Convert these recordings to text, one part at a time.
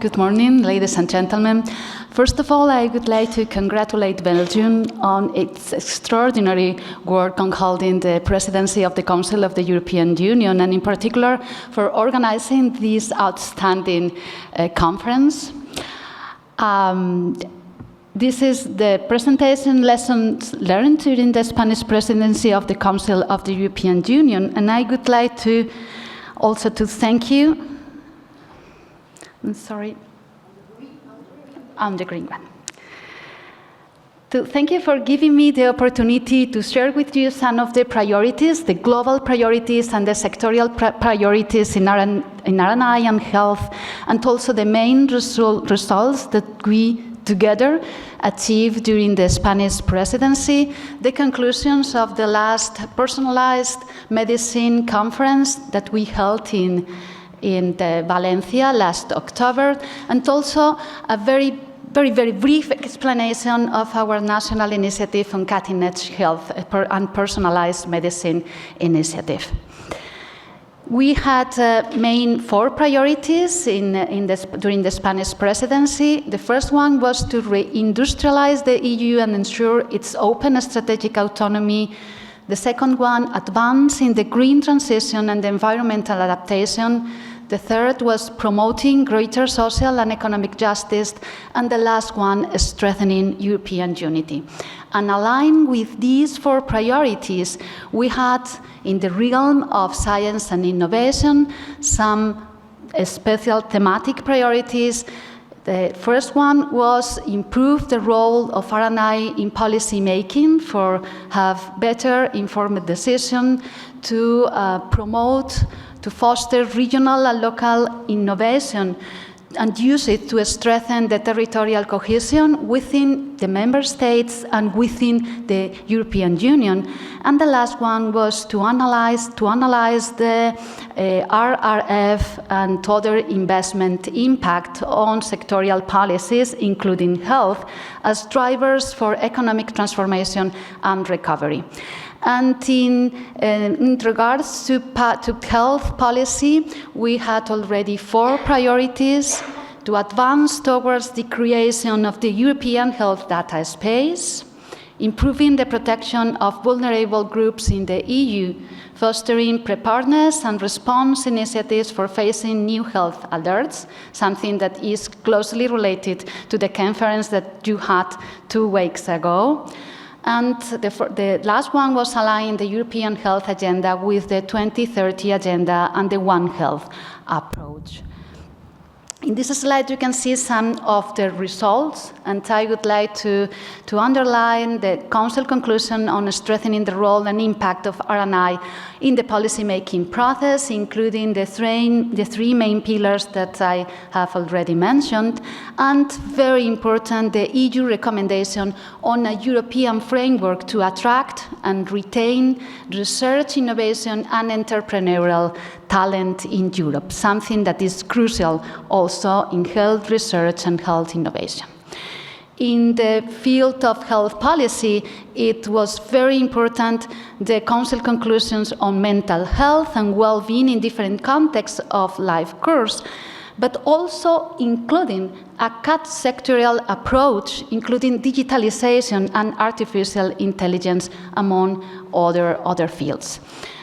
Good morning, ladies and gentlemen. First of all, I would like to congratulate Belgium on its extraordinary work on holding the presidency of the Council of the European Union, and in particular for organizing this outstanding conference. This is the presentation lessons learned during the Spanish presidency of the Council of the European Union, and I would like to also to thank you. I'm sorry. On the green one. To thank you for giving me the opportunity to share with you some of the priorities, the global priorities and the sectorial priorities in R&I and health, and also the main results that we together achieved during the Spanish presidency, the conclusions of the last personalized medicine conference that we held in Valencia last October, and also a very brief explanation of our national initiative on cutting-edge health and personalized medicine initiative. We had main 4 priorities during the Spanish presidency. The first one was to reindustrialize the EU and ensure its open strategic autonomy. The second one, advance in the green transition and the environmental adaptation. The third was promoting greater social and economic justice. And the last one, strengthening European unity. And aligned with these 4 priorities, we had, in the realm of science and innovation, some special thematic priorities. The first one was improve the role of R&I in policy making for have better informed decision, to promote, to foster regional and local innovation and use it to strengthen the territorial cohesion within the member states and within the European Union. And the last one was to analyze the RRF and other investment impact on sectorial policies, including health, as drivers for economic transformation and recovery. And in regards to health policy, we had already 4 priorities: to advance towards the creation of the European health data space, improving the protection of vulnerable groups in the EU, fostering preparedness and response initiatives for facing new health alerts, something that is closely related to the conference that you had 2 weeks ago. And the last one was aligning the European health agenda with the 2030 agenda and the One Health approach. In this slide, you can see some of the results, and I would like to underline the Council conclusion on strengthening the role and impact of R&I in the policy-making process, including the 3 main pillars that I have already mentioned, and very important, the EU recommendation on a European framework to attract and retain research, innovation, and entrepreneurial talent in Europe, something that is crucial also in health research and health innovation. In the field of health policy, it was very important, the Council conclusions on mental health and well-being in different contexts of life course, but also including a sectorial approach, including digitalization and artificial intelligence, among other fields.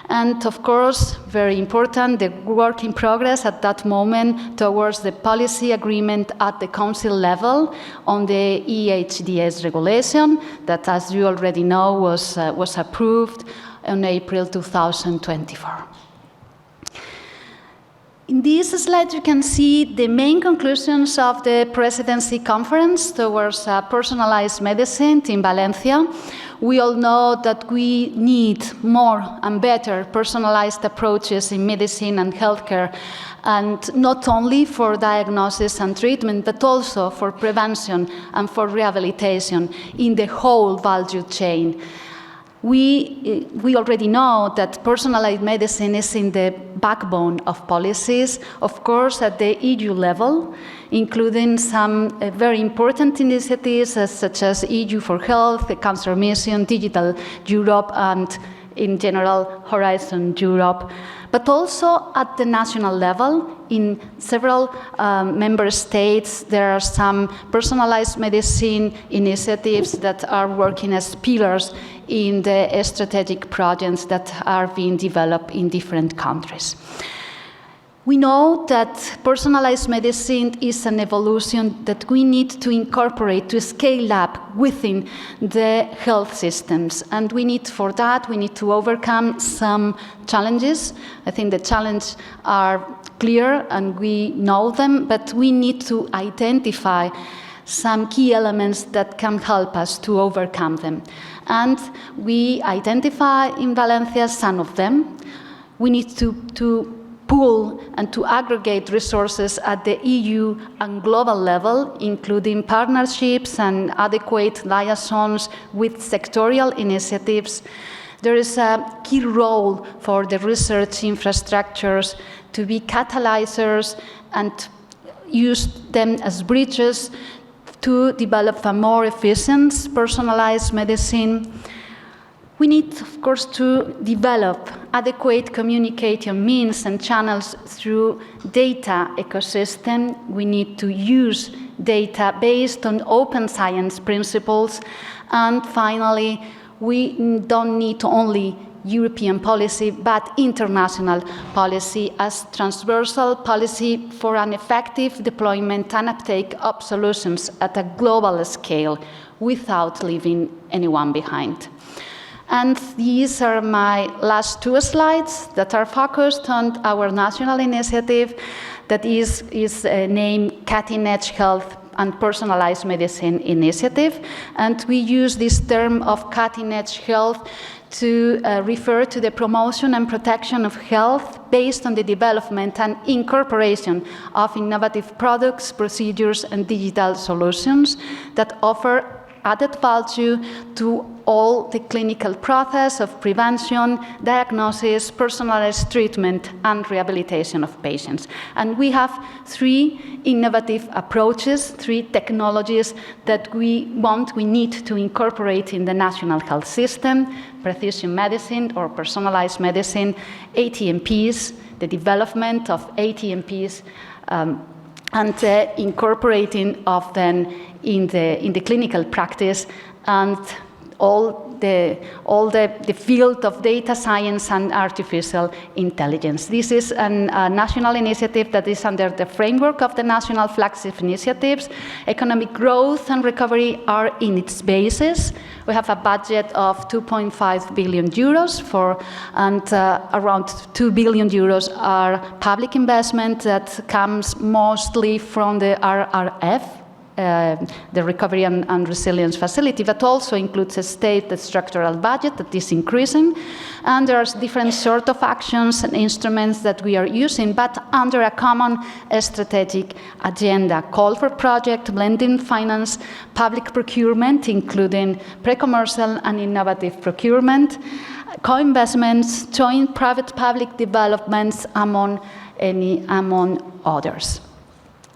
And of course, very important, the work in progress at that moment towards the policy agreement at the Council level on the EHDS regulation that, as you already know, was approved in April 2024. In this slide, you can see the main conclusions of the presidency conference towards personalized medicine in Valencia. We all know that we need more and better personalized approaches in medicine and healthcare, and not only for diagnosis and treatment, but also for prevention and for rehabilitation in the whole value chain. We already know that personalized medicine is in the backbone of policies, of course, at the EU level, including some very important initiatives such as EU for Health, the Cancer Mission, Digital Europe, and in general Horizon Europe, but also at the national level. In several member states, there are some personalized medicine initiatives that are working as pillars in the strategic projects that are being developed in different countries. We know that personalized medicine is an evolution that we need to incorporate, to scale up within the health systems. And we need to overcome some challenges. I think the challenges are clear and we know them, but we need to identify some key elements that can help us to overcome them. And we identify in Valencia some of them. We need to pool and to aggregate resources at the EU and global level, including partnerships and adequate liaisons with sectorial initiatives. There is a key role for the research infrastructures to be catalyzers and use them as bridges to develop a more efficient, personalized medicine. We need, of course, to develop adequate communication means and channels through data ecosystem. We need to use data based on open science principles. And finally, we don't need only European policy, but international policy as transversal policy for an effective deployment and uptake of solutions at a global scale without leaving anyone behind. And these are my last two slides that are focused on our national initiative that is named Cutting Edge Health and Personalized Medicine Initiative. And we use this term of cutting edge health to refer to the promotion and protection of health based on the development and incorporation of innovative products, procedures, and digital solutions that offer added value to all the clinical process of prevention, diagnosis, personalized treatment, and rehabilitation of patients. And we have three innovative approaches, three technologies that we need to incorporate in the national health system: precision medicine or personalized medicine, ATMPs, the development of ATMPs, and incorporating of them in the clinical practice, and all the field of data science and artificial intelligence. This is a national initiative that is under the framework of the national flagship initiatives. Economic growth and recovery are in its basis. We have a budget of 2.5 billion euros and around 2 billion euros are public investment that comes mostly from the RRF, the Recovery and Resilience Facility, that also includes a state structural budget that is increasing. And there are different sort of actions and instruments that we are using, but under a common strategic agenda: call for project, blending finance, public procurement, including pre-commercial and innovative procurement, co-investments, joint private-public developments, among others.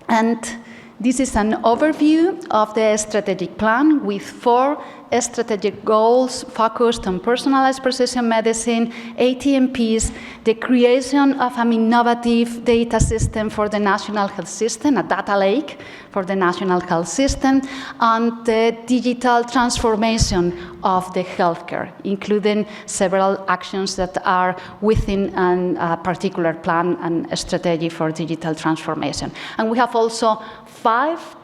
And this is an overview of the strategic plan with 4 strategic goals focused on personalized precision medicine, ATMPs, the creation of an innovative data system for the national health system, a data lake for the national health system, and the digital transformation of the healthcare, including several actions that are within a particular plan and a strategy for digital transformation. And we have also 5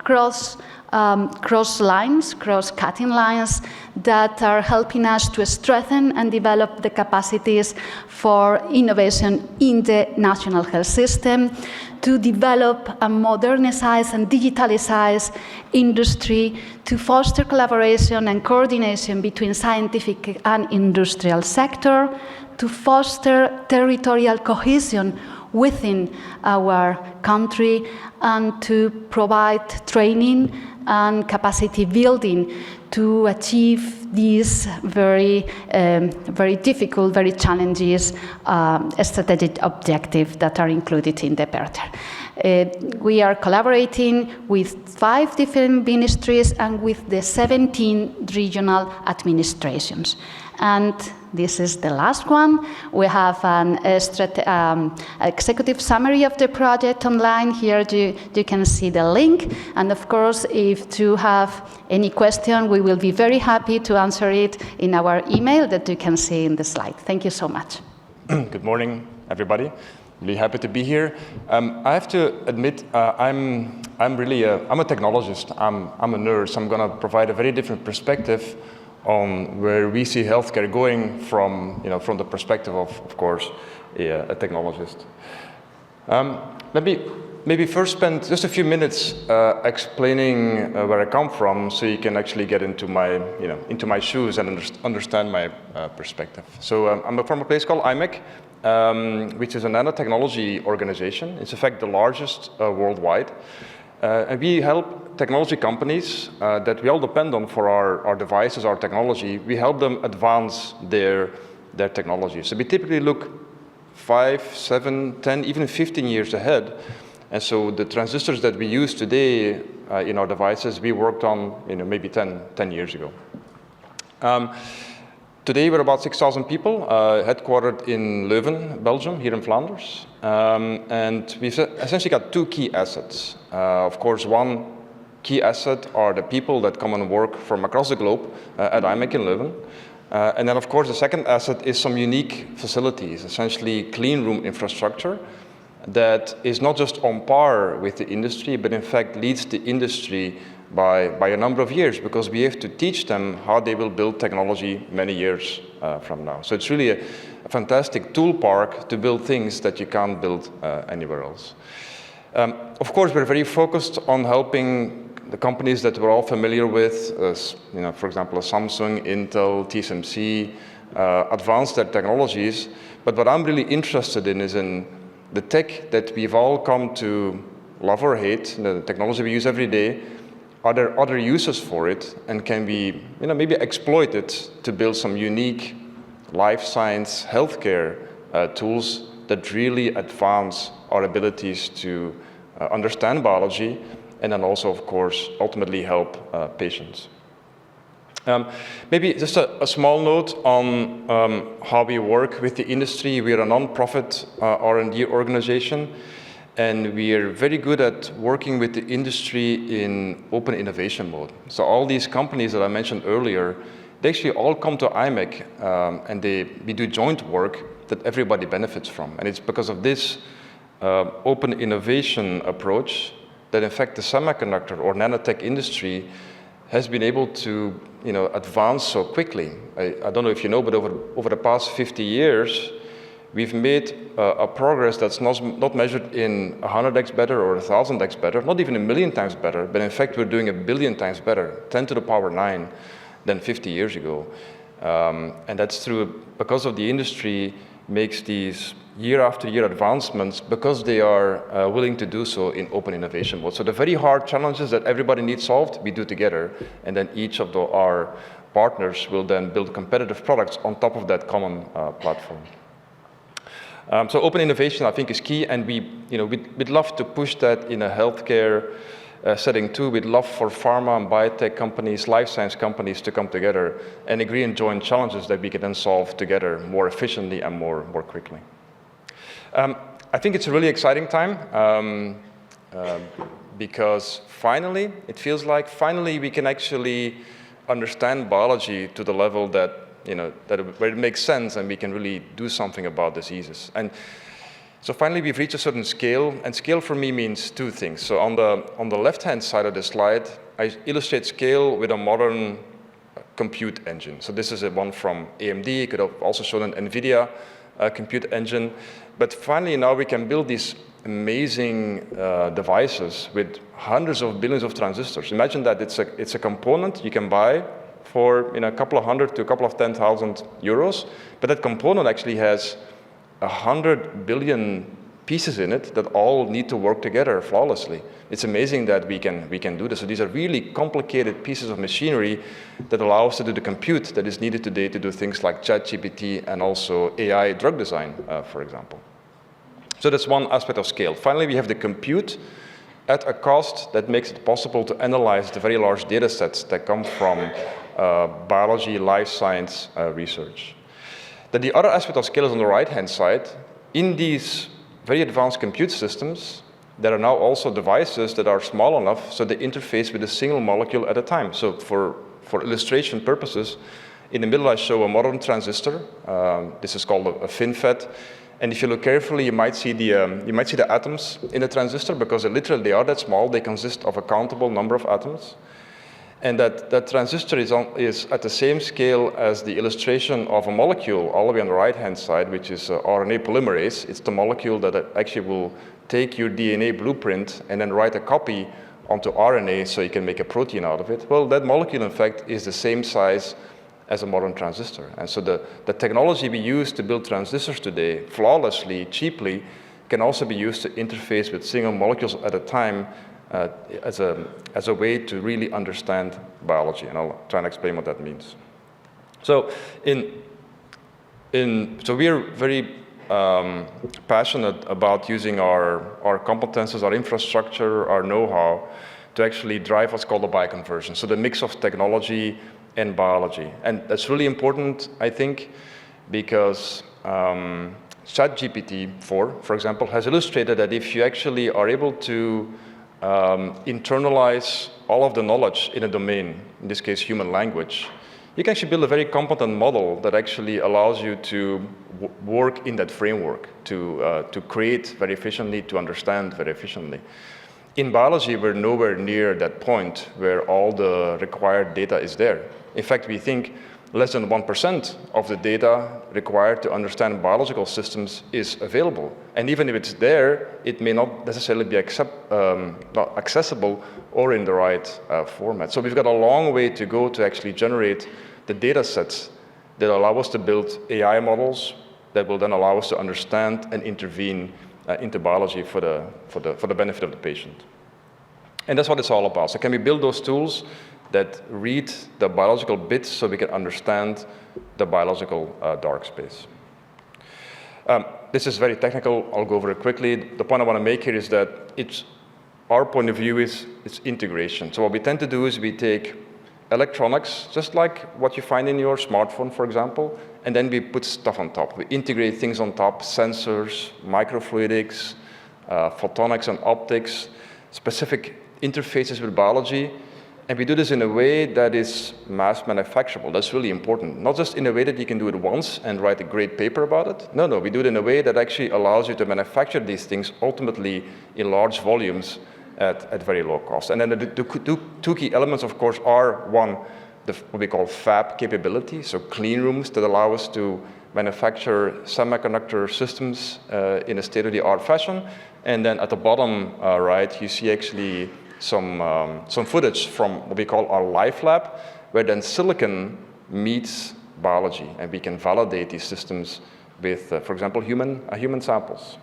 cross-cutting lines that are helping us to strengthen and develop the capacities for innovation in the national health system, to develop a modernized and digitalized industry, to foster collaboration and coordination between scientific and industrial sector, to foster territorial cohesion within our country, and to provide training and capacity building to achieve these very difficult, very challenging strategic objectives that are included in the Charter. We are collaborating with 5 different ministries and with the 17 regional administrations. And this is the last one. We have an executive summary of the project online. Here you can see the link. And of course, if you have any question, we will be very happy to answer it in our email that you can see in the slide. Thank you so much. Good morning, everybody. Really happy to be here. I have to admit, I'm a technologist. I'm a nerd, so I'm going to provide a very different perspective on where we see healthcare going from the perspective of course, a technologist. Let me maybe first spend just a few minutes explaining where I come from, so you can actually get into my shoes and understand my perspective. So I'm from a place called IMEC, which is a nanotechnology organization. It's in fact the largest worldwide. And we help technology companies that we all depend on for our devices, our technology. We help them advance their technology. So we typically look 5, 7, 10, even 15 years ahead. And so the transistors that we use today in our devices, we worked on maybe 10 years ago. Today we're about 6,000 people, headquartered in Leuven, Belgium, here in Flanders. And we've essentially got 2 key assets. Of course, one key asset are the people that come and work from across the globe at IMEC in Leuven. And then, of course, the second asset is some unique facilities, essentially clean room infrastructure that is not just on par with the industry, but in fact leads the industry by a number of years, because we have to teach them how they will build technology many years from now. So it's really a fantastic tool park to build things that you can't build anywhere else. Of course, we're very focused on helping the companies that we're all familiar with, for example, Samsung, Intel, TSMC, advance their technologies. But what I'm really interested in is in the tech that we've all come to love or hate, the technology we use every day. Are there other uses for it, and can we maybe exploit it to build some unique life science healthcare tools that really advance our abilities to understand biology, and then also, of course, ultimately help patients. Maybe just a small note on how we work with the industry. We are a non-profit R&D organization, and we are very good at working with the industry in open innovation mode. So all these companies that I mentioned earlier, they actually all come to IMEC, and we do joint work that everybody benefits from. And it's because of this open innovation approach that in fact the semiconductor or nanotech industry has been able to advance so quickly. I don't know if you know, but over the past 50 years, we've made a progress that's not measured in 100x better or 1,000x better, not even 1,000,000 times better, but in fact we're doing 1,000,000,000 times better, 10 to the power 9 than 50 years ago. And that's because of the industry makes these year after year advancements, because they are willing to do so in open innovation mode. So the very hard challenges that everybody needs solved, we do together, and then each of our partners will then build competitive products on top of that common platform. So open innovation, I think, is key, and we'd love to push that in a healthcare setting too. We'd love for pharma and biotech companies, life science companies to come together and agree and join challenges that we can then solve together more efficiently and more quickly. I think it's a really exciting time because finally, it feels like finally we can actually understand biology to the level that where it makes sense and we can really do something about diseases. And so finally we've reached a certain scale, and scale for me means 2 things. So on the left-hand side of the slide, I illustrate scale with a modern compute engine. So this is one from AMD. You could have also shown an NVIDIA compute engine. But finally now we can build these amazing devices with hundreds of billions of transistors. Imagine that it's a component you can buy for a couple of hundred to a couple of 10,000 euros, but that component actually has 100 billion pieces in it that all need to work together flawlessly. It's amazing that we can do this. So these are really complicated pieces of machinery that allow us to do the compute that is needed today to do things like ChatGPT and also AI drug design, for example. So that's one aspect of scale. Finally, we have the compute at a cost that makes it possible to analyze the very large data sets that come from biology, life science research. Then the other aspect of scale is on the right-hand side. In these very advanced compute systems, there are now also devices that are small enough so they interface with a single molecule at a time. So for illustration purposes, in the middle I show a modern transistor. This is called a FinFET. And if you look carefully, you might see the atoms in a transistor because they are that small. They consist of a countable number of atoms. And that transistor is at the same scale as the illustration of a molecule all the way on the right-hand side, which is RNA polymerase. It's the molecule that actually will take your DNA blueprint and then write a copy onto RNA so you can make a protein out of it. Well, that molecule, in fact, is the same size as a modern transistor. And so the technology we use to build transistors today, flawlessly, cheaply, can also be used to interface with single molecules at a time as a way to really understand biology. And I'll try and explain what that means. So so we are very passionate about using our competences, our infrastructure, our know-how to actually drive what's called a bioconversion. So the mix of technology and biology. And that's really important, I think, because ChatGPT-4, for example, has illustrated that if you actually are able to internalize all of the knowledge in a domain, in this case human language, you can actually build a very competent model that actually allows you to work in that framework, to create very efficiently, to understand very efficiently. In biology, we're nowhere near that point where all the required data is there. In fact, we think less than 1% of the data required to understand biological systems is available. And even if it's there, it may not necessarily be not accessible or in the right format. So we've got a long way to go to actually generate the data sets that allow us to build AI models that will then allow us to understand and intervene into biology for the benefit of the patient. And that's what it's all about. So can we build those tools that read the biological bits so we can understand the biological dark space? This is very technical. I'll go over it quickly. The point I want to make here is that our point of view is it's integration. So what we tend to do is we take electronics, just like what you find in your smartphone, for example, and then we put stuff on top. We integrate things on top, sensors, microfluidics, photonics and optics, specific interfaces with biology. And we do this in a way that is mass manufacturable. That's really important. Not just in a way that you can do it once and write a great paper about it. No, we do it in a way that actually allows you to manufacture these things ultimately in large volumes at very low cost. And then the two key elements, of course, are one, what we call fab capability, so clean rooms that allow us to manufacture semiconductor systems in a state-of-the-art fashion. And then at the bottom right, you see actually some footage from what we call our life lab, where then silicon meets biology, and we can validate these systems with, for example, human samples.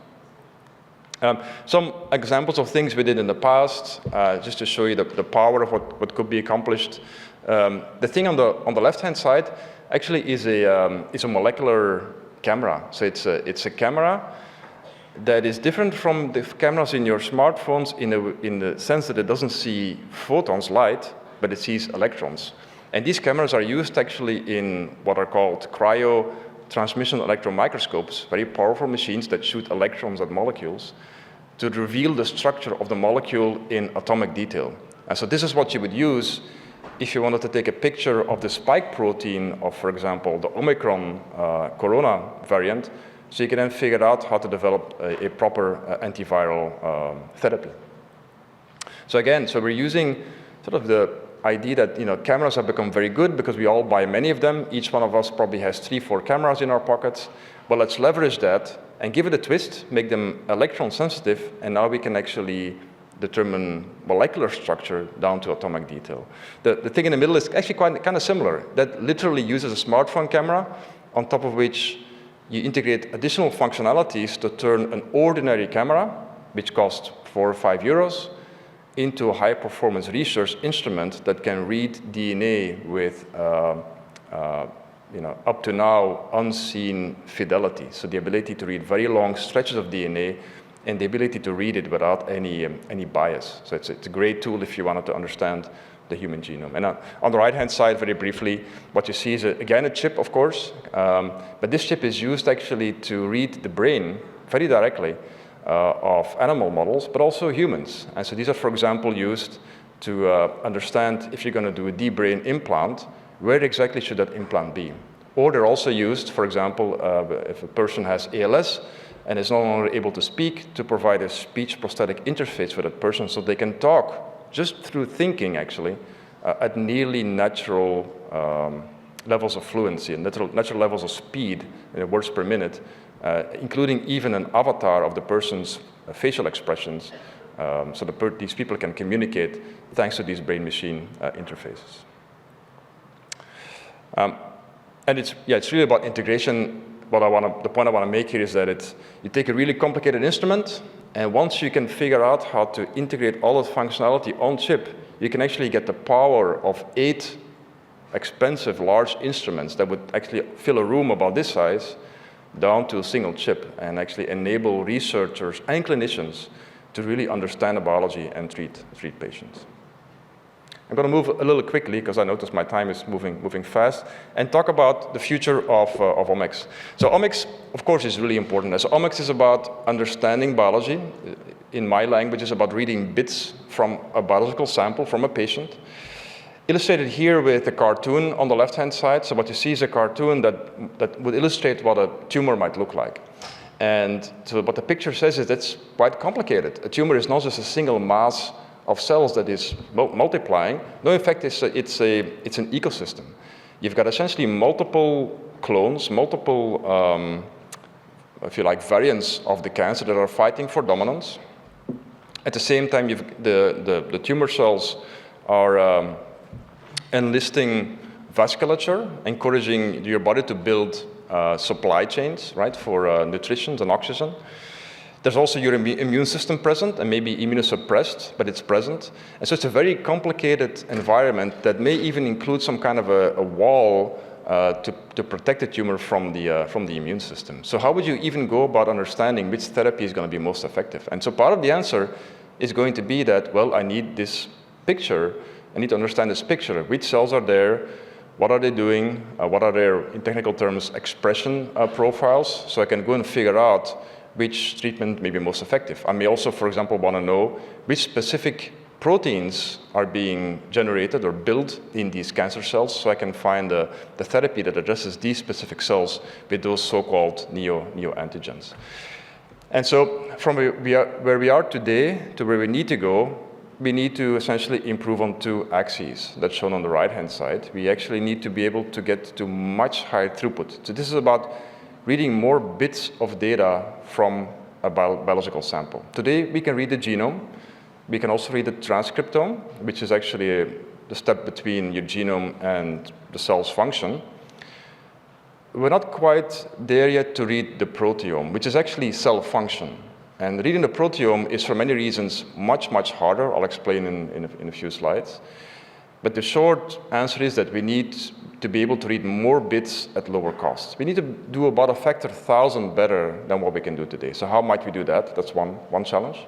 Some examples of things we did in the past, just to show you the power of what could be accomplished. The thing on the left-hand side actually is a molecular camera. So it's a camera that is different from the cameras in your smartphones in the sense that it doesn't see photons, light, but it sees electrons. And these cameras are used actually in what are called cryo transmission electron microscopes, very powerful machines that shoot electrons at molecules to reveal the structure of the molecule in atomic detail. And so this is what you would use if you wanted to take a picture of the spike protein of, for example, the Omicron corona variant, so you can then figure out how to develop a proper antiviral therapy. So again, we're using sort of the idea that cameras have become very good because we all buy many of them. Each one of us probably has 3-4 cameras in our pockets. Well, let's leverage that and give it a twist, make them electron sensitive, and now we can actually determine molecular structure down to atomic detail. The thing in the middle is actually kind of similar. That literally uses a smartphone camera on top of which you integrate additional functionalities to turn an ordinary camera, which costs 4 or 5 euros, into a high-performance research instrument that can read DNA with up to now, unseen fidelity. So the ability to read very long stretches of DNA and the ability to read it without any bias. So it's a great tool if you wanted to understand the human genome. And on the right-hand side, very briefly, what you see is, again, a chip, of course. But this chip is used actually to read the brain very directly of animal models, but also humans. And so these are, for example, used to understand if you're going to do a deep brain implant, where exactly should that implant be? Or they're also used, for example, if a person has ALS and is no longer able to speak, to provide a speech prosthetic interface for that person so they can talk just through thinking, actually, at nearly natural levels of fluency and natural levels of speed, words per minute, including even an avatar of the person's facial expressions, so these people can communicate thanks to these brain-machine interfaces. And it's really about integration. The point I want to make here is that you take a really complicated instrument, and once you can figure out how to integrate all the functionality on chip, you can actually get the power of 8 expensive large instruments that would actually fill a room about this size down to a single chip and actually enable researchers and clinicians to really understand the biology and treat patients. I'm going to move a little quickly because I notice my time is moving fast, and talk about the future of omics. So omics, of course, is really important. So omics is about understanding biology. In my language, it's about reading bits from a biological sample from a patient. Illustrated here with a cartoon on the left-hand side. So what you see is a cartoon that would illustrate what a tumor might look like. And so what the picture says is it's quite complicated. A tumor is not just a single mass of cells that is multiplying. No, in fact, it's an ecosystem. You've got essentially multiple clones, multiple, if you like, variants of the cancer that are fighting for dominance. At the same time, the tumor cells are enlisting vasculature, encouraging your body to build supply chains, right, for nutrition and oxygen. There's also your immune system present, and maybe immunosuppressed, but it's present. And so it's a very complicated environment that may even include some kind of a wall to protect the tumor from the immune system. So how would you even go about understanding which therapy is going to be most effective? And so part of the answer is going to be that, well, I need this picture. I need to understand this picture. Which cells are there? What are they doing? What are their, in technical terms, expression profiles? So I can go and figure out which treatment may be most effective. I may also, for example, want to know which specific proteins are being generated or built in these cancer cells, so I can find the therapy that addresses these specific cells with those so-called neoantigens. And so from where we are today to where we need to go, we need to essentially improve on 2 axes that's shown on the right-hand side. We actually need to be able to get to much higher throughput. So this is about reading more bits of data from a biological sample. Today, we can read the genome. We can also read the transcriptome, which is actually the step between your genome and the cell's function. We're not quite there yet to read the proteome, which is actually cell function. And reading the proteome is, for many reasons, much, much harder. I'll explain in a few slides. But the short answer is that we need to be able to read more bits at lower cost. We need to do about a factor 1,000 better than what we can do today. So how might we do that? That's one challenge.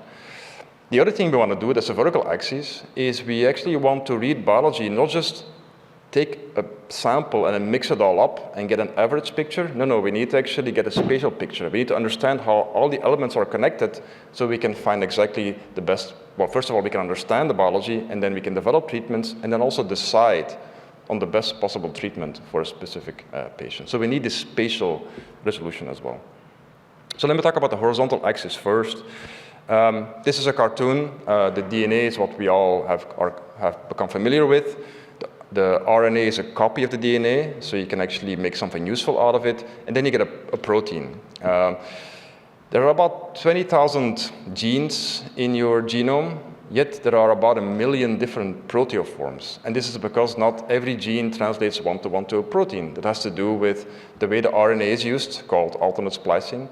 The other thing we want to do, that's a vertical axis, is we actually want to read biology, not just take a sample and then mix it all up and get an average picture. No, we need to actually get a spatial picture. We need to understand how all the elements are connected so we can find exactly the best. Well, first of all, we can understand the biology, and then we can develop treatments, and then also decide on the best possible treatment for a specific patient. So we need this spatial resolution as well. So let me talk about the horizontal axis first. This is a cartoon. The DNA is what we all have become familiar with. The RNA is a copy of the DNA, so you can actually make something useful out of it, and then you get a protein. There are about 20,000 genes in your genome, yet there are about 1 million different proteoforms. And this is because not every gene translates one-to-one to a protein. That has to do with the way the RNA is used, called alternate splicing,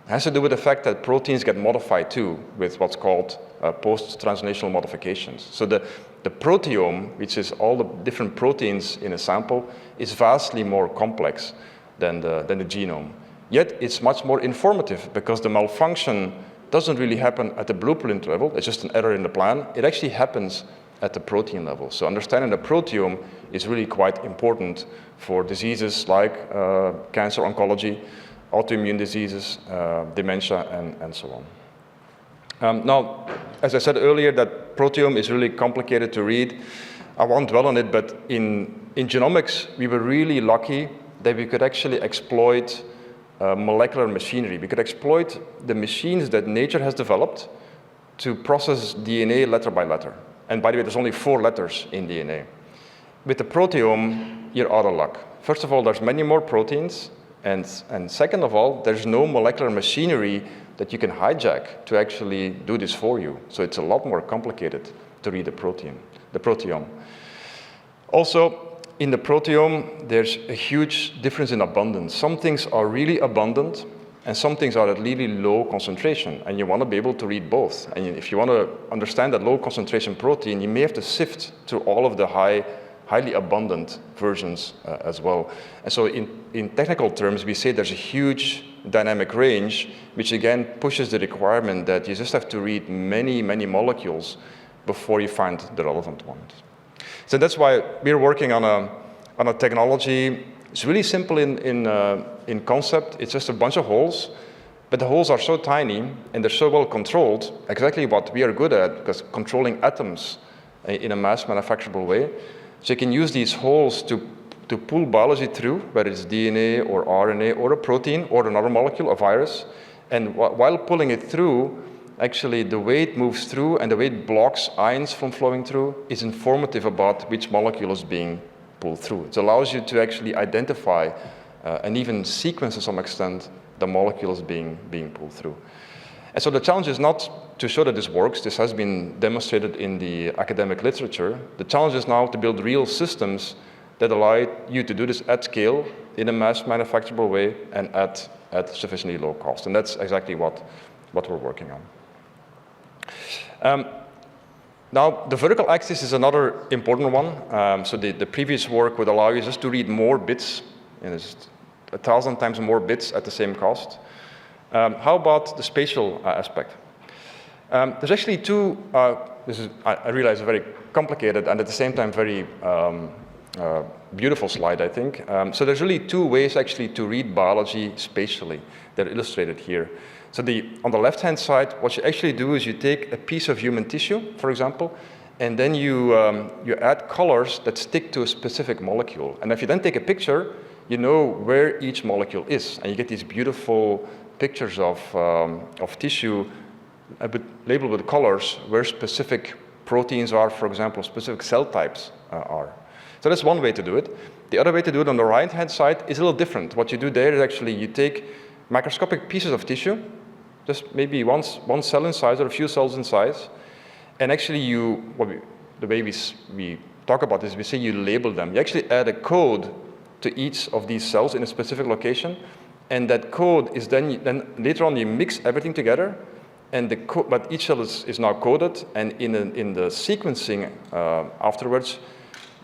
It has to do with the fact that proteins get modified too with what's called post-translational modifications. So the proteome, which is all the different proteins in a sample, is vastly more complex than the genome. Yet it's much more informative because the malfunction doesn't really happen at the blueprint level. It's just an error in the plan. It actually happens at the protein level. So understanding the proteome is really quite important for diseases like cancer oncology, autoimmune diseases, dementia, and so on. Now, as I said earlier, that proteome is really complicated to read. I won't dwell on it, but in genomics, we were really lucky that we could actually exploit molecular machinery. We could exploit the machines that nature has developed to process DNA letter by letter. And by the way, there's only 4 letters in DNA. With the proteome, you're out of luck. First of all, there's many more proteins. And second of all, there's no molecular machinery that you can hijack to actually do this for you. So it's a lot more complicated to read the proteome. Also, in the proteome, there's a huge difference in abundance. Some things are really abundant, and some things are at really low concentration, and you want to be able to read both. And if you want to understand that low concentration protein, you may have to sift through all of the highly abundant versions as well. And so in technical terms, we say there's a huge dynamic range, which again pushes the requirement that you just have to read many, many molecules before you find the relevant ones. So that's why we're working on a technology. It's really simple in concept. It's just a bunch of holes, but the holes are so tiny and they're so well controlled, exactly what we are good at, because controlling atoms in a mass manufacturable way. So you can use these holes to pull biology through, whether it's DNA or RNA or a protein or another molecule, a virus. And while pulling it through, actually the way it moves through and the way it blocks ions from flowing through is informative about which molecule is being pulled through. It allows you to actually identify and even sequence to some extent the molecules being pulled through. And so the challenge is not to show that this works. This has been demonstrated in the academic literature. The challenge is now to build real systems that allow you to do this at scale in a mass manufacturable way and at sufficiently low cost. And that's exactly what we're working on. Now, the vertical axis is another important one. So the previous work would allow you just to read more bits, and it's 1,000 times more bits at the same cost. How about the spatial aspect? There's actually two, I realize, a very complicated and at the same time very beautiful slide, I think. So there's really 2 ways actually to read biology spatially that are illustrated here. So on the left-hand side, what you actually do is you take a piece of human tissue, for example, and then you add colors that stick to a specific molecule. And if you then take a picture, you know where each molecule is. And you get these beautiful pictures of tissue labeled with colors where specific proteins are, for example, specific cell types are. So that's one way to do it. The other way to do it on the right-hand side is a little different. What you do there is actually you take microscopic pieces of tissue, just maybe one cell in size or a few cells in size, and actually the way we talk about this, we say you label them. You actually add a code to each of these cells in a specific location, and that code is then later on you mix everything together, and but each cell is now coded, and in the sequencing afterwards,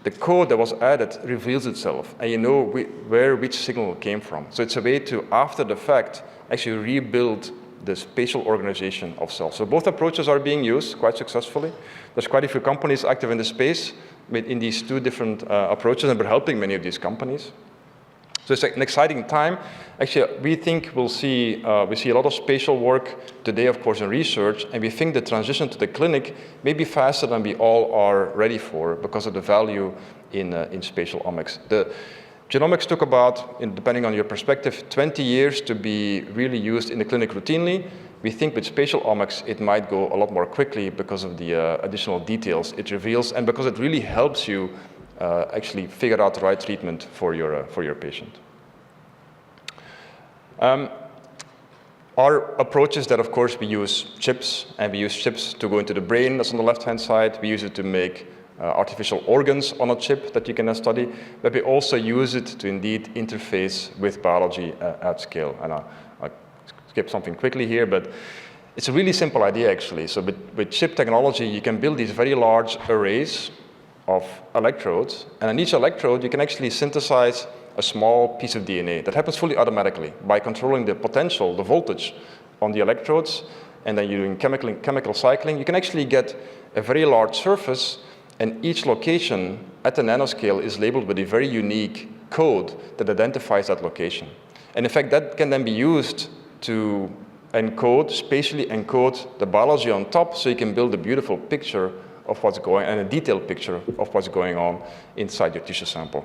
the code that was added reveals itself, and you know where which signal came from. So it's a way to, after the fact, actually rebuild the spatial organization of cells. So both approaches are being used quite successfully. There's quite a few companies active in the space in these 2 different approaches, and we're helping many of these companies. So it's an exciting time. Actually, we think we see a lot of spatial work today, of course, in research, and we think the transition to the clinic may be faster than we all are ready for because of the value in spatial omics. The genomics took about, depending on your perspective, 20 years to be really used in the clinic routinely. We think with spatial omics, it might go a lot more quickly because of the additional details it reveals, and because it really helps you actually figure out the right treatment for your patient. Our approach is that, of course, we use chips, and we use chips to go into the brain, that's on the left-hand side. We use it to make artificial organs on a chip that you can study, but we also use it to indeed interface with biology at scale. And I'll skip something quickly here, but it's a really simple idea actually. So with chip technology, you can build these very large arrays of electrodes, and on each electrode, you can actually synthesize a small piece of DNA. That happens fully automatically by controlling the potential, the voltage on the electrodes, and then you're doing chemical cycling. You can actually get a very large surface, and each location at the nanoscale is labeled with a very unique code that identifies that location. And in fact, that can then be used to spatially encode the biology on top, so you can build a beautiful picture of what's going on, and a detailed picture of what's going on inside your tissue sample.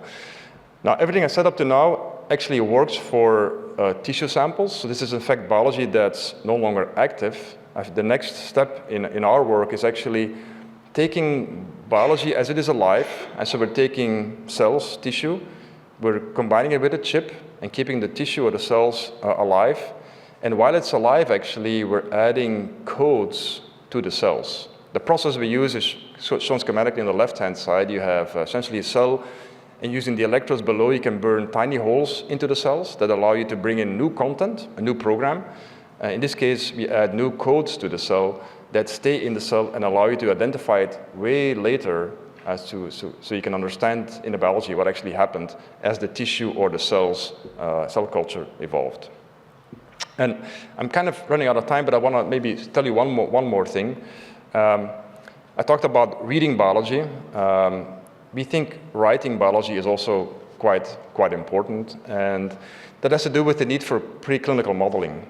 Now, everything I said up to now actually works for tissue samples. So this is in fact biology that's no longer active. The next step in our work is actually taking biology as it is alive. And so we're taking cells, tissue, we're combining it with a chip and keeping the tissue or the cells alive. And while it's alive, actually, we're adding codes to the cells. The process we use is shown schematically on the left-hand side. You have essentially a cell, and using the electrodes below, you can burn tiny holes into the cells that allow you to bring in new content, a new program. In this case, we add new codes to the cell that stay in the cell and allow you to identify it way later so you can understand in the biology what actually happened as the tissue or the cells, cell culture evolved. And I'm kind of running out of time, but I want to maybe tell you one more thing. I talked about reading biology. We think writing biology is also quite important, and that has to do with the need for preclinical modeling.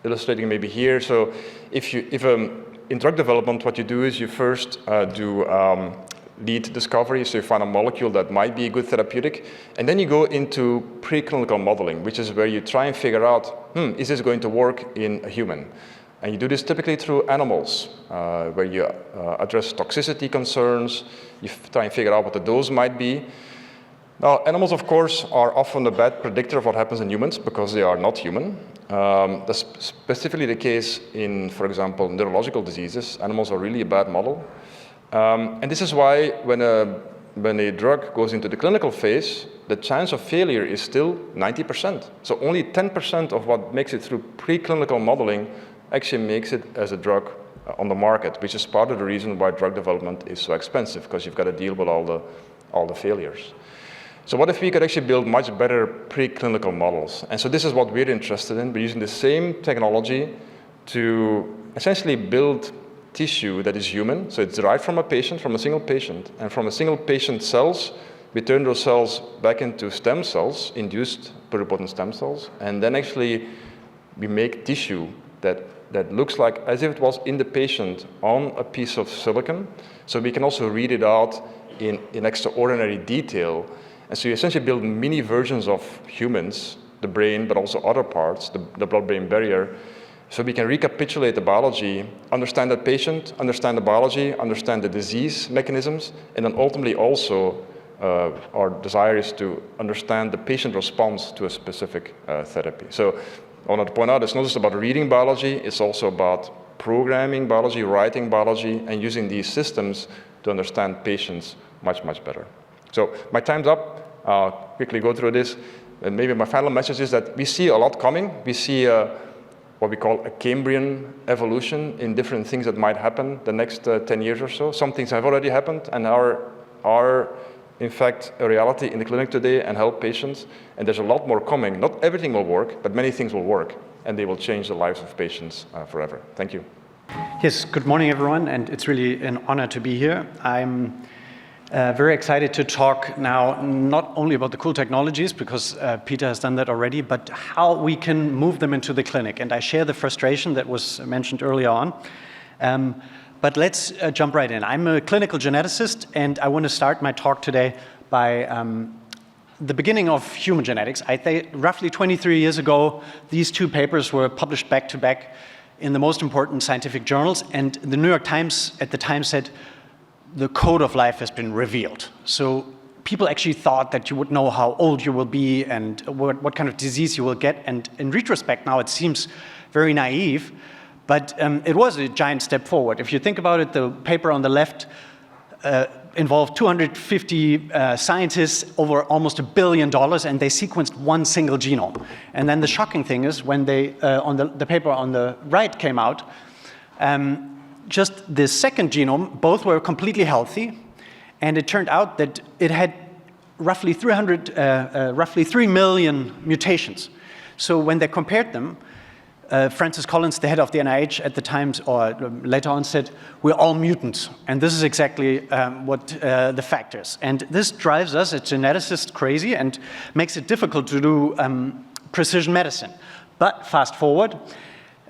Illustrating maybe here, so in drug development, what you do is you first do lead discovery, so you find a molecule that might be a good therapeutic, and then you go into preclinical modeling, which is where you try and figure out, is this going to work in a human? And you do this typically through animals, where you address toxicity concerns, you try and figure out what the dose might be. Now, animals, of course, are often a bad predictor of what happens in humans because they are not human. That's specifically the case in, for example, neurological diseases. Animals are really a bad model. And this is why when a drug goes into the clinical phase, the chance of failure is still 90%. So only 10% of what makes it through preclinical modeling actually makes it as a drug on the market, which is part of the reason why drug development is so expensive, because you've got to deal with all the failures. So what if we could actually build much better preclinical models? And so this is what we're interested in. We're using the same technology to essentially build tissue that is human. So it's derived from a single patient. And from a single patient cells, we turn those cells back into stem cells, induced pluripotent stem cells. And then actually we make tissue that looks like as if it was in the patient on a piece of silicon. So we can also read it out in extraordinary detail. And so you essentially build mini versions of humans, the brain, but also other parts, the blood-brain barrier, so we can recapitulate the biology, understand that patient, understand the biology, understand the disease mechanisms, and then ultimately also our desire is to understand the patient response to a specific therapy. So I want to point out it's not just about reading biology, it's also about programming biology, writing biology, and using these systems to understand patients much, much better. So my time's up. I'll quickly go through this. And maybe my final message is that we see a lot coming. We see what we call a Cambrian evolution in different things that might happen the next 10 years or so. Some things have already happened and are in fact a reality in the clinic today and help patients. And there's a lot more coming. Not everything will work, but many things will work, and they will change the lives of patients forever. Thank you. Yes, good morning, everyone, and it's really an honor to be here. I'm very excited to talk now not only about the cool technologies, because Peter has done that already, but how we can move them into the clinic. And I share the frustration that was mentioned earlier on. But let's jump right in. I'm a clinical geneticist, and I want to start my talk today by the beginning of human genetics. I think roughly 23 years ago, these two papers were published back to back in the most important scientific journals, and the New York Times at the time said, the code of life has been revealed. So people actually thought that you would know how old you will be and what kind of disease you will get. And in retrospect now, it seems very naive, but it was a giant step forward. If you think about it, the paper on the left involved 250 scientists over almost $1 billion, and they sequenced one single genome. And then the shocking thing is when they, on the paper on the right came out, just the second genome, both were completely healthy, and it turned out that it had roughly 3 million mutations. So when they compared them, Francis Collins, the head of the NIH at the time, or later on, said, we're all mutants. And this is exactly what the fact is. And this drives us, as geneticists, crazy and makes it difficult to do precision medicine. But fast forward,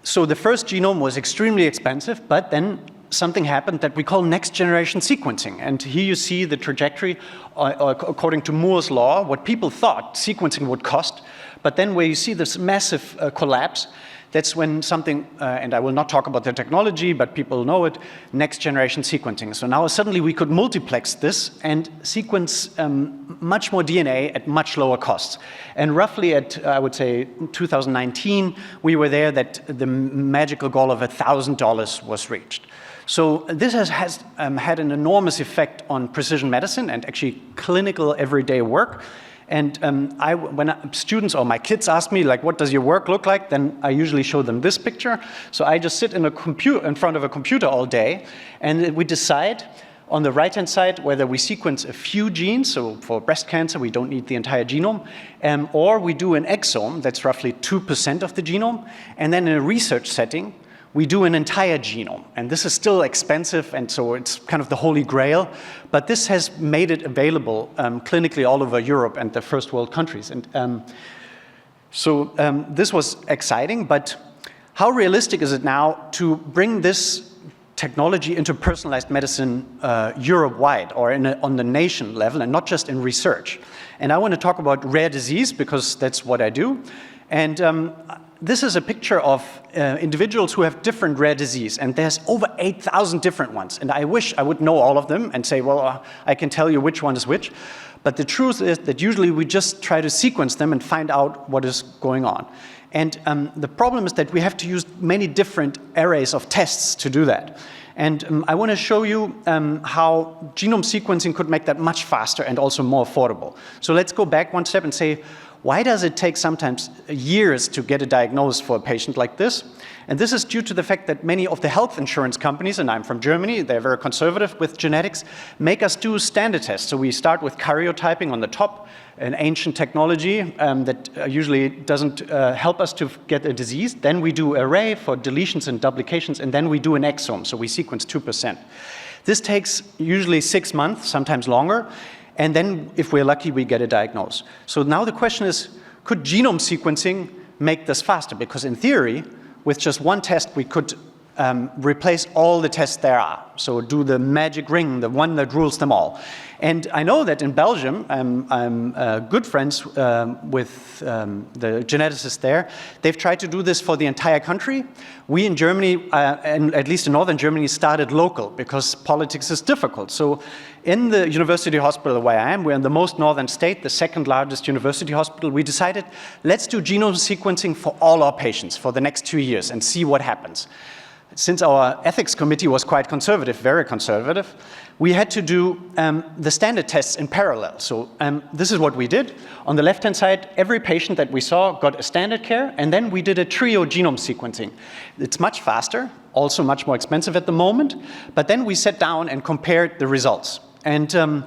so the first genome was extremely expensive, but then something happened that we call next generation sequencing. And here you see the trajectory according to Moore's law, what people thought sequencing would cost. But then where you see this massive collapse, that's when something, and I will not talk about the technology, but people know it, next generation sequencing. So now suddenly we could multiplex this and sequence much more DNA at much lower costs. And roughly at, I would say, 2019, we were there that the magical goal of $1,000 was reached. So this has had an enormous effect on precision medicine and actually clinical everyday work. And when students or my kids ask me, like, what does your work look like? Then I usually show them this picture. So I just sit in front of a computer all day, and we decide on the right-hand side whether we sequence a few genes. So for breast cancer, we don't need the entire genome. Or we do an exome, that's roughly 2% of the genome. And then in a research setting, we do an entire genome. And this is still expensive, and so it's kind of the holy grail. But this has made it available clinically all over Europe and the first world countries. And so this was exciting, but how realistic is it now to bring this technology into personalized medicine Europe-wide or on the nation level and not just in research? And I want to talk about rare disease because that's what I do. And this is a picture of individuals who have different rare disease, and there's over 8,000 different ones. And I wish I would know all of them and say, well, I can tell you which one is which. But the truth is that usually we just try to sequence them and find out what is going on. And the problem is that we have to use many different arrays of tests to do that. And I want to show you how genome sequencing could make that much faster and also more affordable. So let's go back one step and say, why does it take sometimes years to get a diagnosis for a patient like this? And this is due to the fact that many of the health insurance companies, and I'm from Germany, they're very conservative with genetics, make us do standard tests. So we start with karyotyping on the top, an ancient technology that usually doesn't help us to get a disease. Then we do array for deletions and duplications, and then we do an exome, so we sequence 2%. This takes usually 6 months, sometimes longer. And then, if we're lucky, we get a diagnosis. So now the question is, could genome sequencing make this faster? Because in theory, with just one test, we could replace all the tests there are. So do the magic ring, the one that rules them all. And I know that in Belgium, I'm good friends with the geneticists there. They've tried to do this for the entire country. We in Germany, and at least in northern Germany, started local because politics is difficult. So in the university hospital where I am, we're in the most northern state, the second largest university hospital. We decided, let's do genome sequencing for all our patients for the next 2 years and see what happens. Since our ethics committee was quite conservative, very conservative, we had to do the standard tests in parallel. So this is what we did. On the left-hand side, every patient that we saw got a standard care, and then we did a trio genome sequencing. It's much faster, also much more expensive at the moment, but then we sat down and compared the results. And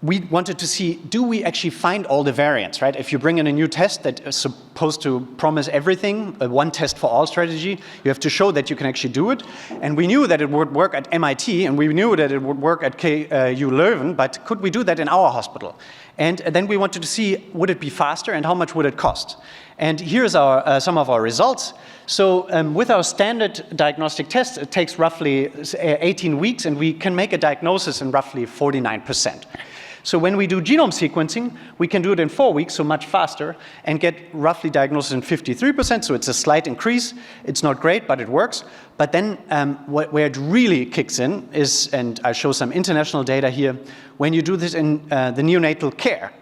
we wanted to see, do we actually find all the variants, right? If you bring in a new test that is supposed to promise everything, a one test for all strategy, you have to show that you can actually do it. And we knew that it would work at MIT, and we knew that it would work at KU Leuven, but could we do that in our hospital? And then we wanted to see, would it be faster and how much would it cost? And here's some of our results. So with our standard diagnostic test, it takes roughly 18 weeks, and we can make a diagnosis in roughly 49%. So when we do genome sequencing, we can do it in 4 weeks, so much faster, and get roughly diagnosis in 53%, so it's a slight increase. It's not great, but it works. But then where it really kicks in is, and I show some international data here, when you do this in the neonatal care.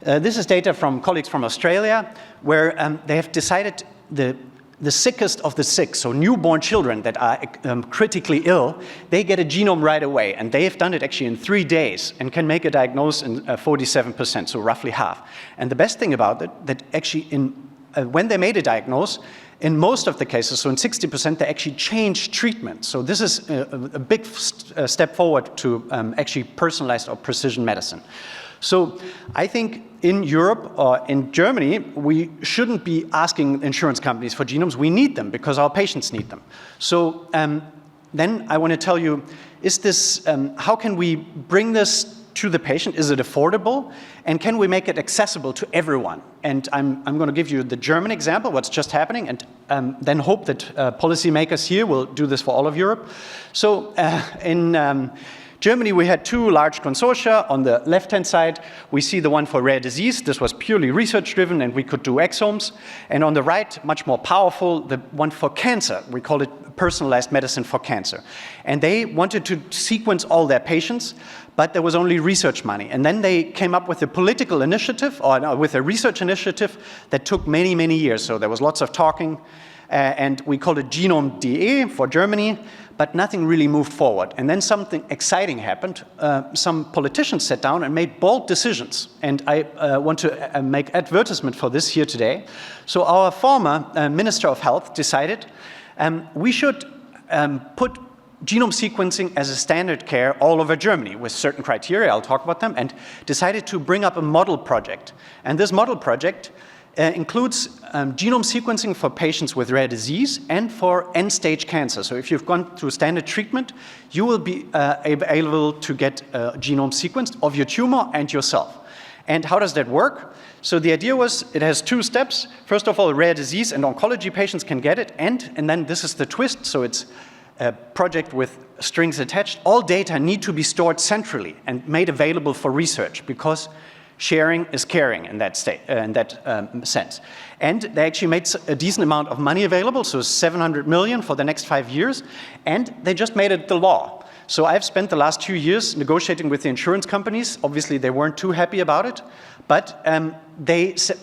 This is data from colleagues from Australia, where they have decided the the sickest of the sick, so newborn children that are critically ill, they get a genome right away. And they have done it actually in 3 days and can make a diagnosis in 47%, so roughly half. And the best thing about it, that actually when they made a diagnosis, in most of the cases, so in 60%, they actually changed treatment. So this is a big step forward to actually personalized or precision medicine. So I think in Europe or in Germany, we shouldn't be asking insurance companies for genomes. We need them because our patients need them. So then I want to tell you, is this, how can we bring this to the patient? Is it affordable? And can we make it accessible to everyone? And I'm going to give you the German example, what's just happening, and then hope that policymakers here will do this for all of Europe. So in Germany, we had 2 large consortia. On the left-hand side, we see the one for rare disease. This was purely research-driven, and we could do exomes. And on the right, much more powerful, the one for cancer. We call it personalized medicine for cancer. And they wanted to sequence all their patients, but there was only research money. And then they came up with a political initiative, or no, with a research initiative that took many, many years. So there was lots of talking, and we called it Genome.de for Germany, but nothing really moved forward. And then something exciting happened. Some politicians sat down and made bold decisions. And I want to make advertisement for this here today. So our former Minister of Health decided we should put genome sequencing as a standard care all over Germany with certain criteria. I'll talk about them. And decided to bring up a model project. And this model project includes genome sequencing for patients with rare disease and for end-stage cancer. So if you've gone through standard treatment, you will be able to get a genome sequenced of your tumor and yourself. And how does that work? So the idea was it has 2 steps. First of all, rare disease and oncology patients can get it. And then this is the twist. So it's a project with strings attached. All data need to be stored centrally and made available for research because sharing is caring in that sense. And they actually made a decent amount of money available, so 700 million for the next 5 years, and they just made it the law. So I've spent the last 2 years negotiating with the insurance companies. Obviously, they weren't too happy about it, but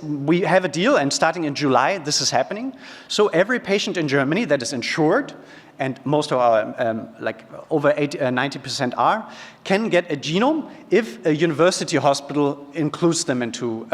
we have a deal, and starting in July, this is happening. So every patient in Germany that is insured, and most of our, over 90% are, can get a genome if a university hospital includes them into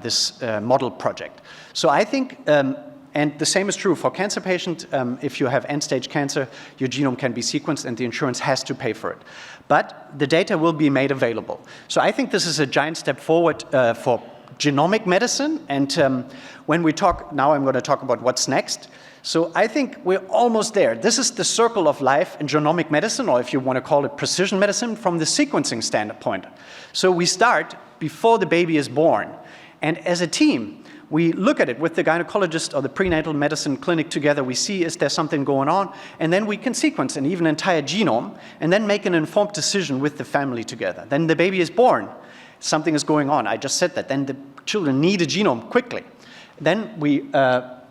this model project. So I think, and the same is true for cancer patients. If you have end-stage cancer, your genome can be sequenced and the insurance has to pay for it. But the data will be made available. So I think this is a giant step forward for genomic medicine. And when we talk, now I'm going to talk about what's next. So I think we're almost there. This is the circle of life in genomic medicine, or if you want to call it precision medicine, from the sequencing standpoint. So we start before the baby is born. And as a team, we look at it with the gynecologist or the prenatal medicine clinic together. We see, is there something going on? And then we can sequence an even entire genome and then make an informed decision with the family together. Then the baby is born. Something is going on. I just said that. Then the children need a genome quickly. Then we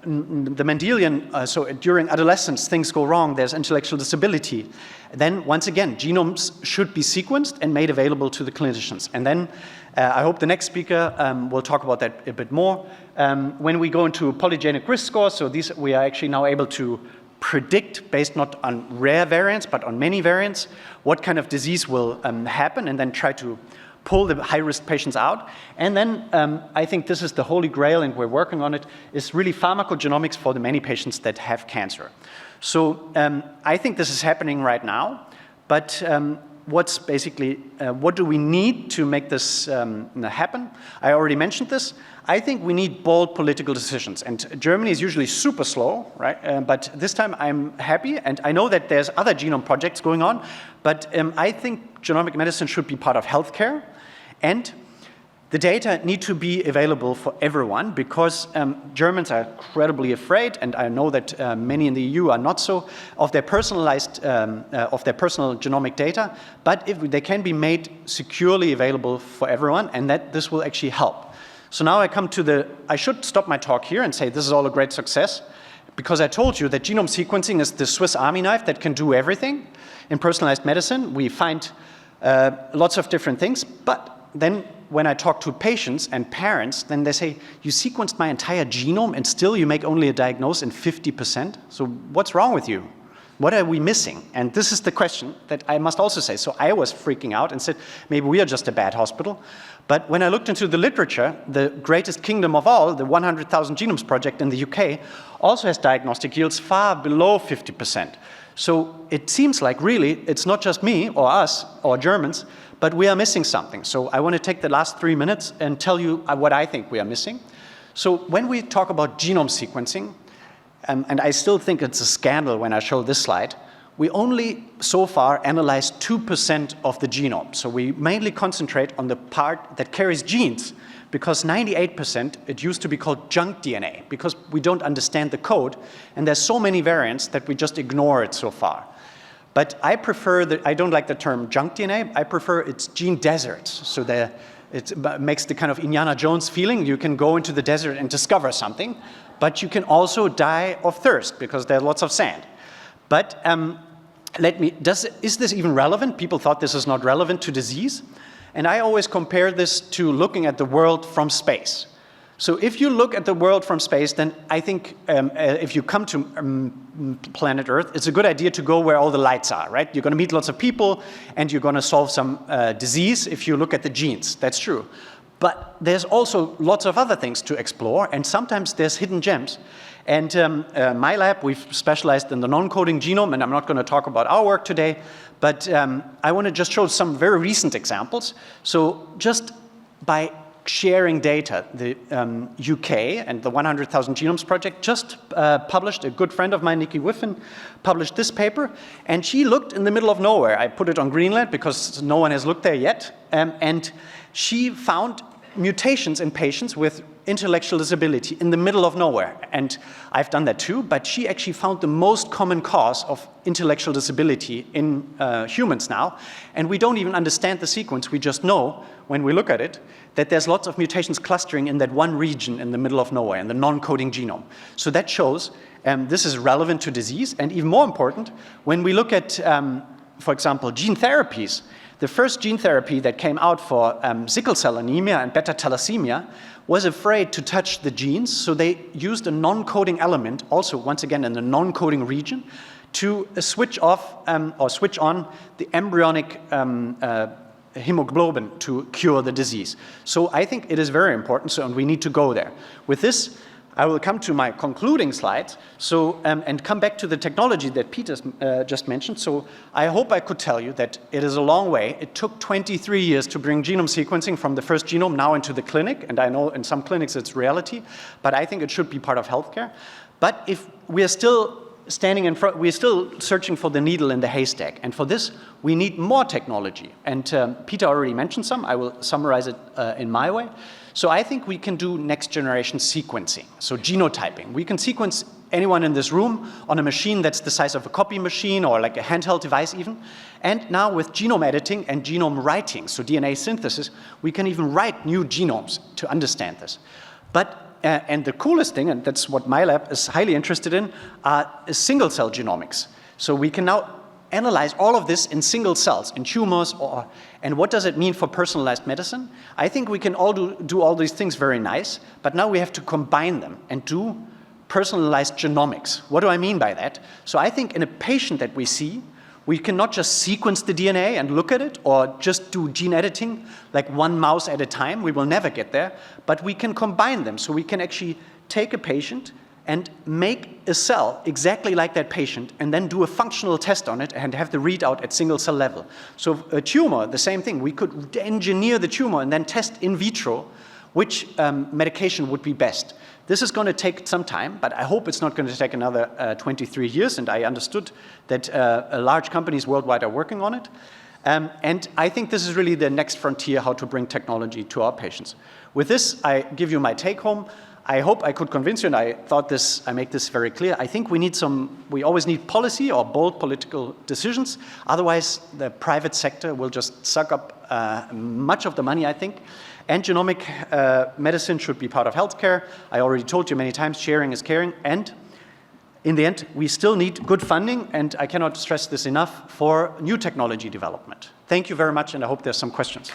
the Mendelian, so during adolescence, things go wrong, there's intellectual disability. Then, once again, genomes should be sequenced and made available to the clinicians. And then, I hope the next speaker will talk about that a bit more. When we go into polygenic risk scores, so these we are actually now able to predict, based not on rare variants, but on many variants, what kind of disease will happen, and then try to pull the high-risk patients out. And then I think this is the holy grail, and we're working on it, is really pharmacogenomics for the many patients that have cancer. So I think this is happening right now, but what's basically, what do we need to make this happen? I already mentioned this. I think we need bold political decisions, and Germany is usually super slow, right? But this time I'm happy, and I know that there's other genome projects going on, but I think genomic medicine should be part of healthcare, and the data need to be available for everyone, because Germans are incredibly afraid, and I know that many in the EU are not so, of their personalized, of their personal genomic data, but if they can be made securely available for everyone, and that this will actually help. So now I come to I should stop my talk here and say this is all a great success, because I told you that genome sequencing is the Swiss Army knife that can do everything. In personalized medicine, we find lots of different things, but then when I talk to patients and parents, then they say, you sequenced my entire genome and still you make only a diagnosis in 50%? So what's wrong with you? What are we missing? And this is the question that I must also say. So I was freaking out and said, maybe we are just a bad hospital. But when I looked into the literature, the greatest kingdom of all, the 100,000 Genomes Project in the UK, also has diagnostic yields far below 50%. So it seems like really it's not just me or us or Germans, but we are missing something. So I want to take the last 3 minutes and tell you what I think we are missing. So when we talk about genome sequencing, and I still think it's a scandal when I show this slide, we only so far analyzed 2% of the genome. So we mainly concentrate on the part that carries genes, because 98%, it used to be called junk DNA, because we don't understand the code, and there's so many variants that we just ignore it so far. But I don't like the term junk DNA, I prefer it's gene deserts. So it makes the kind of Indiana Jones feeling. You can go into the desert and discover something, but you can also die of thirst because there's lots of sand. But is this even relevant? People thought this is not relevant to disease. And I always compare this to looking at the world from space. So if you look at the world from space, then I think if you come to planet Earth, it's a good idea to go where all the lights are, right? You're going to meet lots of people, and you're going to solve some disease if you look at the genes. That's true. But there's also lots of other things to explore, and sometimes there's hidden gems. And my lab, we've specialized in the non-coding genome, and I'm not going to talk about our work today, but I want to just show some very recent examples. So just by sharing data, the UK and the 100,000 Genomes Project just published, a good friend of mine, Nikki Whiffen, published this paper, and she looked in the middle of nowhere. I put it on Greenland because no one has looked there yet, and she found mutations in patients with intellectual disability in the middle of nowhere. And I've done that too, but she actually found the most common cause of intellectual disability in humans now. And we don't even understand the sequence. We just know, when we look at it, that there's lots of mutations clustering in that one region in the middle of nowhere, in the non-coding genome. So that shows this is relevant to disease. And even more important, when we look at, for example, gene therapies, the first gene therapy that came out for sickle cell anemia and beta thalassemia was afraid to touch the genes, so they used a non-coding element, also once again in the non-coding region, to switch off or switch on the embryonic hemoglobin to cure the disease. So I think it is very important, and we need to go there. With this, I will come to my concluding slides, and come back to the technology that Peter just mentioned. So I hope I could tell you that it is a long way. It took 23 years to bring genome sequencing from the first genome now into the clinic, and I know in some clinics it's reality, but I think it should be part of healthcare. But if we are still standing in front, we're still searching for the needle in the haystack, and for this we need more technology. And Peter already mentioned some. I will summarize it in my way. So I think we can do next generation sequencing, so genotyping. We can sequence anyone in this room on a machine that's the size of a copy machine or like a handheld device even. And now with genome editing and genome writing, so DNA synthesis, we can even write new genomes to understand this. But and the coolest thing, and that's what my lab is highly interested in, is single cell genomics. So we can now analyze all of this in single cells, in tumors, and what does it mean for personalized medicine? I think we can all do all these things very nice, but now we have to combine them and do personalized genomics. What do I mean by that? So I think in a patient that we see, we can not just sequence the DNA and look at it, or just do gene editing, like one mouse at a time. We will never get there, but we can combine them. So we can actually take a patient and make a cell exactly like that patient, and then do a functional test on it and have the readout at single cell level. So a tumor, the same thing. We could engineer the tumor and then test in vitro which medication would be best. This is going to take some time, but I hope it's not going to take another 23 years, and I understood that large companies worldwide are working on it. And I think this is really the next frontier, how to bring technology to our patients. With this, I give you my take home. I hope I could convince you, and I make this very clear. I think we always need policy or bold political decisions. Otherwise, the private sector will just suck up much of the money, I think. And genomic medicine should be part of healthcare. I already told you many times, sharing is caring. And in the end, we still need good funding, and I cannot stress this enough, for new technology development. Thank you very much, and I hope there's some questions.